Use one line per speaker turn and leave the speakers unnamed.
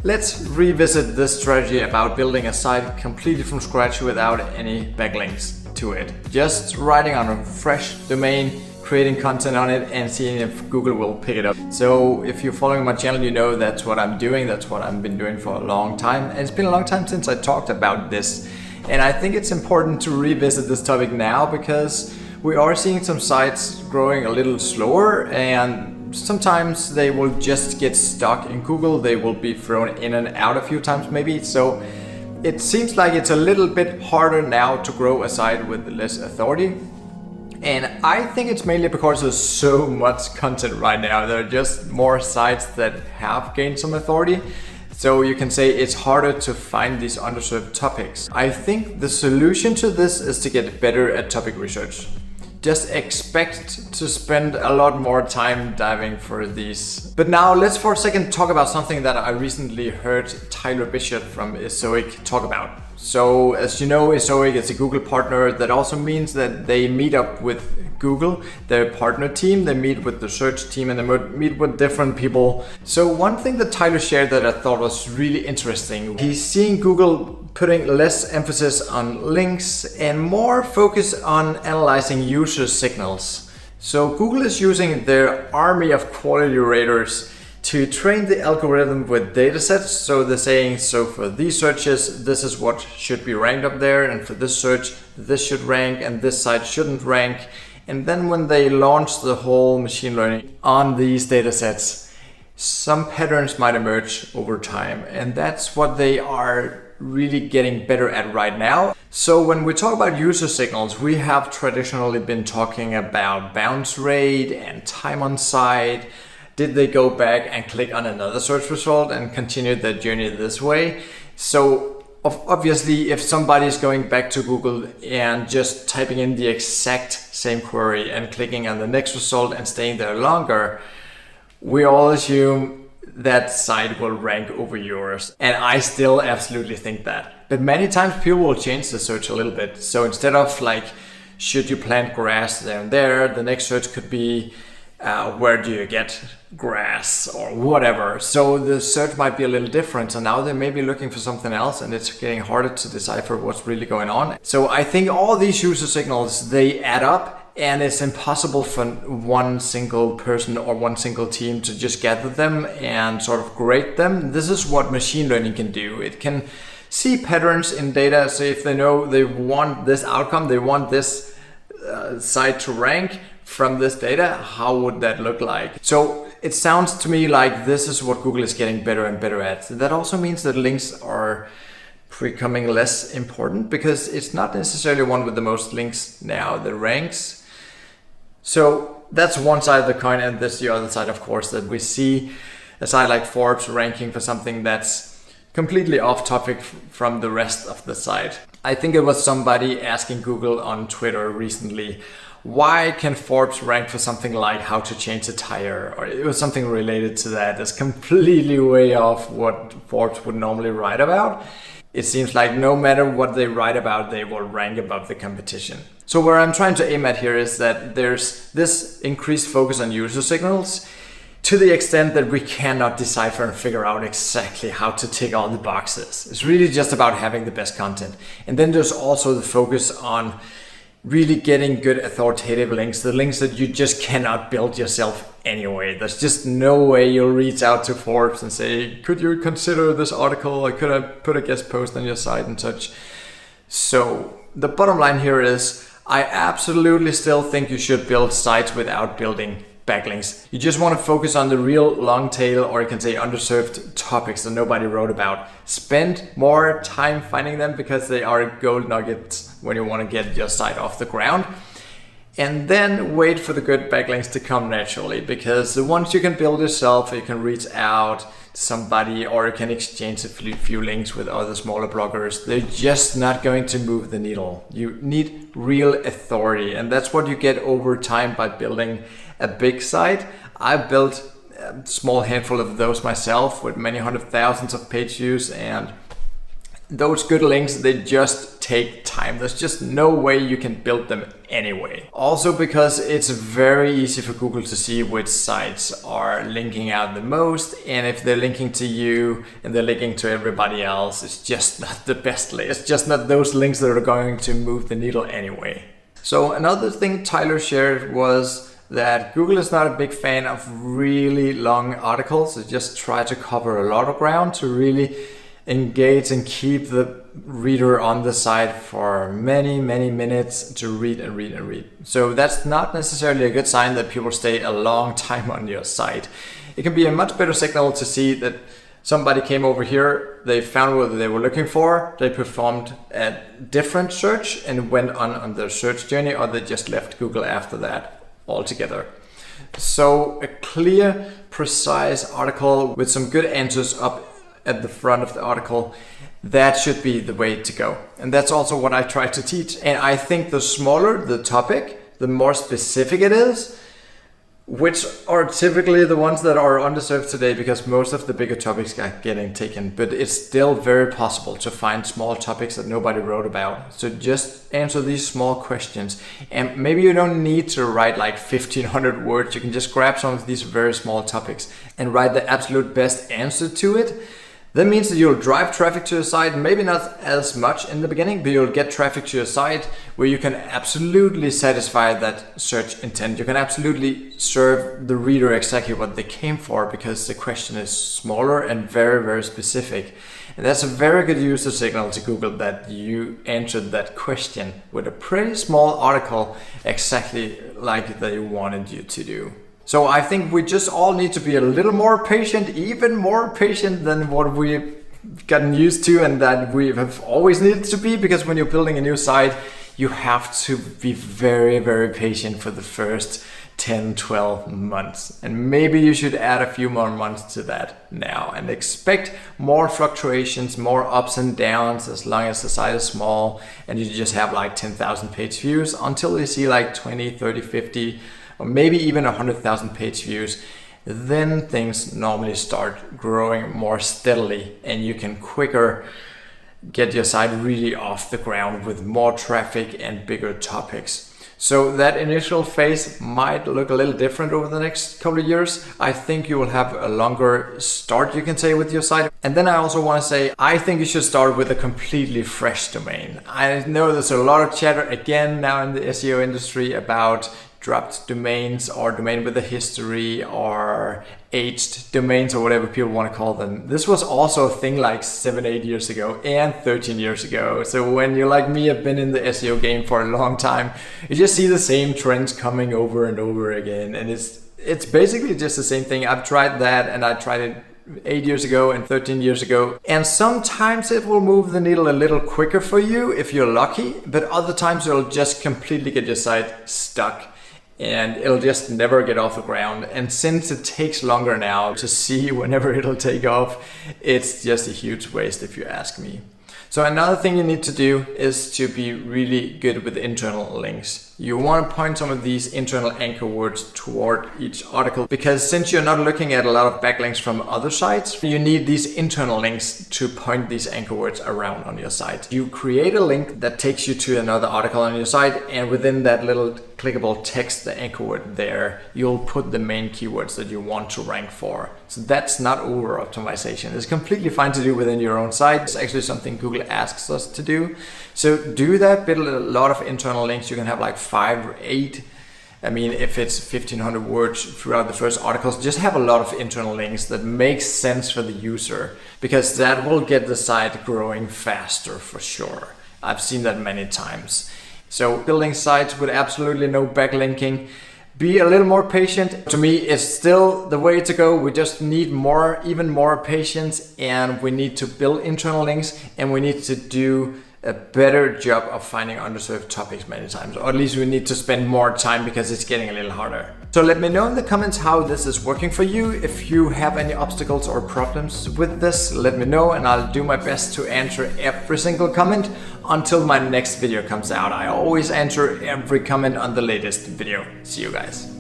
Let's revisit this strategy about building a site completely from scratch without any backlinks to it. Just writing on a fresh domain, creating content on it and seeing if Google will pick it up. So if you're following my channel, you know that's what I'm doing. That's what I've been doing for a long time. And it's been a long time since I talked about this. And I think it's important to revisit this topic now because we are seeing some sites growing a little slower, and sometimes they will just get stuck in Google. They will be thrown in and out a few times maybe. So it seems like it's a little bit harder now to grow a site with less authority. And I think it's mainly because there's so much content right now. There are just more sites that have gained some authority. So you can say it's harder to find these underserved topics. I think the solution to this is to get better at topic research. Just expect to spend a lot more time diving for these. But now let's for a second talk about something that I recently heard Tyler Bishop from Ezoic talk about. So as you know, Ezoic is a Google partner. That also means that they meet up with Google, their partner team, they meet with the search team, and they meet with different people. So one thing that Tyler shared that I thought was really interesting, he's seeing Google putting less emphasis on links and more focus on analyzing user signals. So Google is using their army of quality raters to train the algorithm with datasets. So they're saying, so for these searches, this is what should be ranked up there, and for this search, this should rank and this site shouldn't rank. And then when they launch the whole machine learning on these datasets, some patterns might emerge over time, and that's what they are really getting better at right now. So when we talk about user signals, we have traditionally been talking about bounce rate and time on site. Did they go back and click on another search result and continue their journey this way? So obviously, if somebody is going back to Google and just typing in the exact same query and clicking on the next result and staying there longer, we all assume that site will rank over yours. And I still absolutely think that. But many times people will change the search a little bit. So instead of like, should you plant grass there and there, the next search could be, where do you get grass or whatever. So the search might be a little different. So now they may be looking for something else, and it's getting harder to decipher what's really going on. So I think all these user signals, they add up. And it's impossible for one single person or one single team to just gather them and sort of grade them. This is what machine learning can do. It can see patterns in data. So if they know they want this outcome, they want this site to rank from this data, how would that look like? So it sounds to me like this is what Google is getting better and better at. That also means that links are becoming less important because it's not necessarily one with the most links now that ranks. So that's one side of the coin, and this is the other side, of course, that we see a site like Forbes ranking for something that's completely off topic from the rest of the site. I think it was somebody asking Google on Twitter recently, why can Forbes rank for something like how to change a tire? Or it was something related to that. It's completely way off what Forbes would normally write about. It seems like no matter what they write about, they will rank above the competition. So where I'm trying to aim at here is that there's this increased focus on user signals to the extent that we cannot decipher and figure out exactly how to tick all the boxes. It's really just about having the best content. And then there's also the focus on really getting good authoritative links, the links that you just cannot build yourself anyway. There's just no way you'll reach out to Forbes and say, could you consider this article, or could I put a guest post on your site and such. So the bottom line here is I absolutely still think you should build sites without building backlinks. You just want to focus on the real long tail, or you can say underserved topics that nobody wrote about. Spend more time finding them because they are gold nuggets when you want to get your site off the ground. And then wait for the good backlinks to come naturally, because the ones you can build yourself, you can reach out to somebody or you can exchange a few links with other smaller bloggers. They're just not going to move the needle. You need real authority, and that's what you get over time by building a big site. I built a small handful of those myself with many hundred thousands of page views, and those good links, they just take time. There's just no way you can build them anyway. Also because it's very easy for Google to see which sites are linking out the most, and if they're linking to you and they're linking to everybody else, it's just not the best link. It's just not those links that are going to move the needle anyway. So another thing Tyler shared was that Google is not a big fan of really long articles. They just try to cover a lot of ground to really engage and keep the reader on the site for many minutes to read and read and read. So that's not necessarily a good sign that people stay a long time on your site. It can be a much better signal to see that somebody came over here, they found what they were looking for, they performed a different search and went on their search journey, or they just left Google after that altogether. So a clear, precise article with some good answers up at the front of the article, that should be the way to go. And that's also what I try to teach. And I think the smaller the topic, the more specific it is, which are typically the ones that are underserved today because most of the bigger topics are getting taken. But it's still very possible to find small topics that nobody wrote about. So just answer these small questions. And maybe you don't need to write like 1,500 words. You can just grab some of these very small topics and write the absolute best answer to it. That means that you'll drive traffic to your site, maybe not as much in the beginning, but you'll get traffic to your site where you can absolutely satisfy that search intent. You can absolutely serve the reader exactly what they came for because the question is smaller and very specific. And that's a very good user signal to Google that you answered that question with a pretty small article exactly like they wanted you to do. So I think we just all need to be a little more patient, even more patient than what we've gotten used to and that we have always needed to be, because when you're building a new site, you have to be very patient for the first 10, 12 months. And maybe you should add a few more months to that now and expect more fluctuations, more ups and downs as long as the site is small and you just have like 10,000 page views until you see like 20, 30, 50, or maybe even 100,000 page views. Then things normally start growing more steadily and you can quicker get your site really off the ground with more traffic and bigger topics. So that initial phase might look a little different over the next couple of years. I think you will have a longer start, you can say, with your site. And then I also want to say, I think you should start with a completely fresh domain. I know there's a lot of chatter again now in the SEO industry about dropped domains or domain with a history or aged domains or whatever people want to call them. This was also a thing like 7, 8 years ago and 13 years ago. So when you're like me, have been in the SEO game for a long time, you just see the same trends coming over and over again. And it's basically just the same thing. I've tried that and I tried it 8 years ago and 13 years ago. And sometimes it will move the needle a little quicker for you if you're lucky, but other times it'll just completely get your site stuck and it'll just never get off the ground. And since it takes longer now to see whenever it'll take off, it's just a huge waste if you ask me. So another thing you need to do is to be really good with internal links. You want to point some of these internal anchor words toward each article, because since you're not looking at a lot of backlinks from other sites, you need these internal links to point these anchor words around on your site. You create a link that takes you to another article on your site, and within that little clickable text, the anchor word there, you'll put the main keywords that you want to rank for. So that's not over optimization. It's completely fine to do within your own site. It's actually something Google asks us to do. So do that, build a lot of internal links. You can have like 5 or 8. I mean, if it's 1,500 words throughout the first articles, just have a lot of internal links that make sense for the user, because that will get the site growing faster for sure. I've seen that many times. So building sites with absolutely no backlinking, be a little more patient. To me, it's still the way to go. We just need even more patience, and we need to build internal links, and we need to do a better job of finding underserved topics many times, or at least we need to spend more time because it's getting a little harder. So let me know in the comments how this is working for you. If you have any obstacles or problems with this, let me know and I'll do my best to answer every single comment until my next video comes out. I always answer every comment on the latest video. See you guys.